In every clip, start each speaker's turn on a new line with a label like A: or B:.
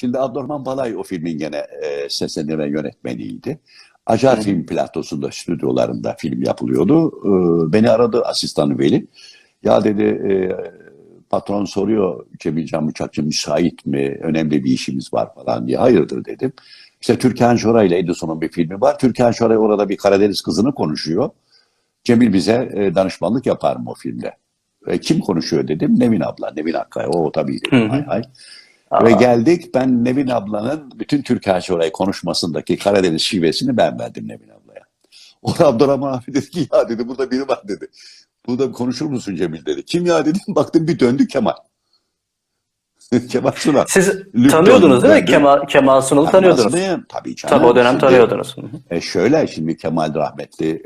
A: Şimdi Abdurrahman Balay o filmin gene seslendirme yönetmeniydi. Acar Film Platosu'nda, stüdyolarında film yapılıyordu. Beni aradı asistanı Veli. Ya dedi, patron soruyor Cemil Can Bıçakçı müsait mi? Önemli bir işimiz var falan diye. Hayırdır dedim. İşte Türkan Şoray ile Edison'un bir filmi var. Türkan Şoray orada bir Karadeniz kızını konuşuyor. Cemil bize danışmanlık yapar mı o filmde? Kim konuşuyor dedim. Nevin abla, Nevin Akkaya. O tabii dedim. Hay hay. Ve geldik, ben Nevin ablanın bütün Türkan Şoray konuşmasındaki Karadeniz şivesini ben verdim Nevin ablaya. O Abdurrahman abi dedi ki ya dedi burada biri var dedi. Burada konuşur musun Cemil dedi. Kim ya dedim, baktım bir döndü Kemal. Kemal Sunal.
B: Siz
A: Lütfen
B: tanıyordunuz değil mi?
A: döndü.
B: Kemal Sunal'ı tanıyordunuz.
A: Tabii canım.
B: Tabii o dönem
A: Şimdi,
B: tanıyordunuz.
A: şöyle şimdi Kemal rahmetli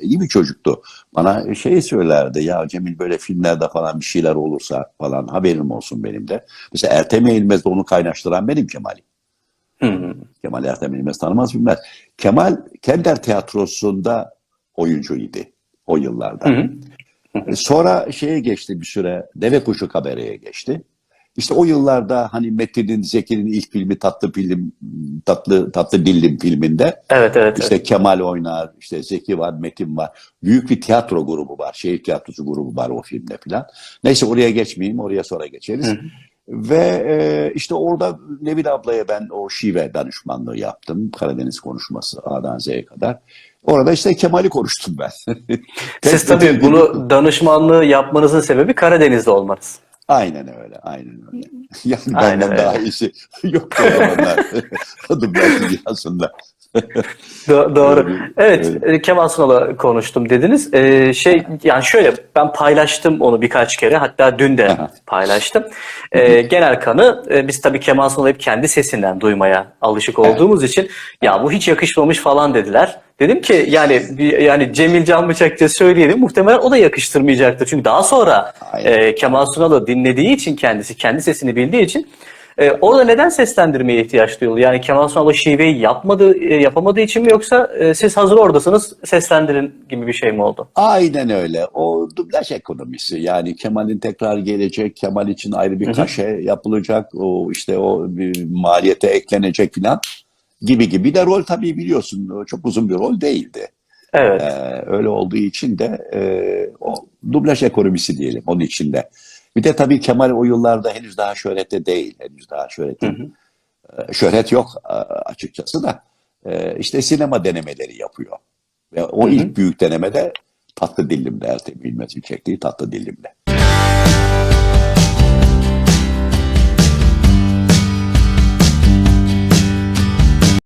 A: iyi bir çocuktu. Bana şey söylerdi ya Cemil böyle filmlerde falan bir şeyler olursa falan haberim olsun benim de. Mesela Ertem Eğilmez'de onu kaynaştıran benim Kemal'im. Kemal Ertem Eğilmez tanımaz bilmez. Kemal Kender Tiyatrosu'nda oyuncuydu o yıllarda. Sonra şeye geçti bir süre, Deve Kuşu Kabare'ye geçti. İşte o yıllarda hani Metin'in, Zeki'nin ilk filmi Tatlı Dillim filminde
B: Evet.
A: işte Kemal oynar, işte Zeki var, Metin var. Büyük bir tiyatro grubu var, şehir tiyatrosu grubu var o filmde falan. Neyse oraya geçmeyeyim, oraya sonra geçeriz. Ve işte orada Nevin ablaya ben o şive danışmanlığı yaptım. Karadeniz konuşması A'dan Z'ye kadar. Orada işte Kemal'i konuştum ben.
B: Siz tabii bunu danışmanlığı yapmanızın sebebi Karadeniz'de olmanız.
A: Aynen öyle, aynen öyle. Yani
B: Aynen
A: benden
B: öyle.
A: daha iyisi yok o zamanlar. Dublaj dünyasında.
B: Doğru.
A: Öyle,
B: Evet,
A: öyle.
B: Kemal Sunal'la konuştum dediniz. Yani şöyle ben paylaştım onu birkaç kere, hatta dün de paylaştım. Genel kanı biz tabii Kemal Sunal'ı hep kendi sesinden duymaya alışık olduğumuz için ya bu hiç yakışmamış falan dediler. Dedim ki yani Cemil Can Bıçakçı söyleyelim, muhtemelen o da yakıştırmayacaktır. Çünkü daha sonra
A: Aynen.
B: Kemal Sunal'ı dinlediği için, kendisi kendi sesini bildiği için orada neden seslendirmeye ihtiyaç duyuldu? Yani Kemal Sunal o şiveyi yapamadığı için mi, yoksa siz hazır oradasınız seslendirin gibi bir şey mi oldu?
A: Aynen öyle. O dublaj ekonomisi. Yani Kemal'in tekrar gelecek, Kemal için ayrı bir kaşe yapılacak, o işte o bir maliyete eklenecek falan gibi. Bir de rol tabii biliyorsun çok uzun bir rol değildi.
B: Evet.
A: Öyle olduğu için de o dublaj ekonomisi diyelim onun içinde. Bir de tabii Kemal o yıllarda henüz daha şöhrette değil. Henüz daha şöhret yok açıkçası da. İşte sinema denemeleri yapıyor. Ve o ilk büyük denemede Tatlı Dillim'de, Ertem İlmez'in çektiği Tatlı Dillim'de.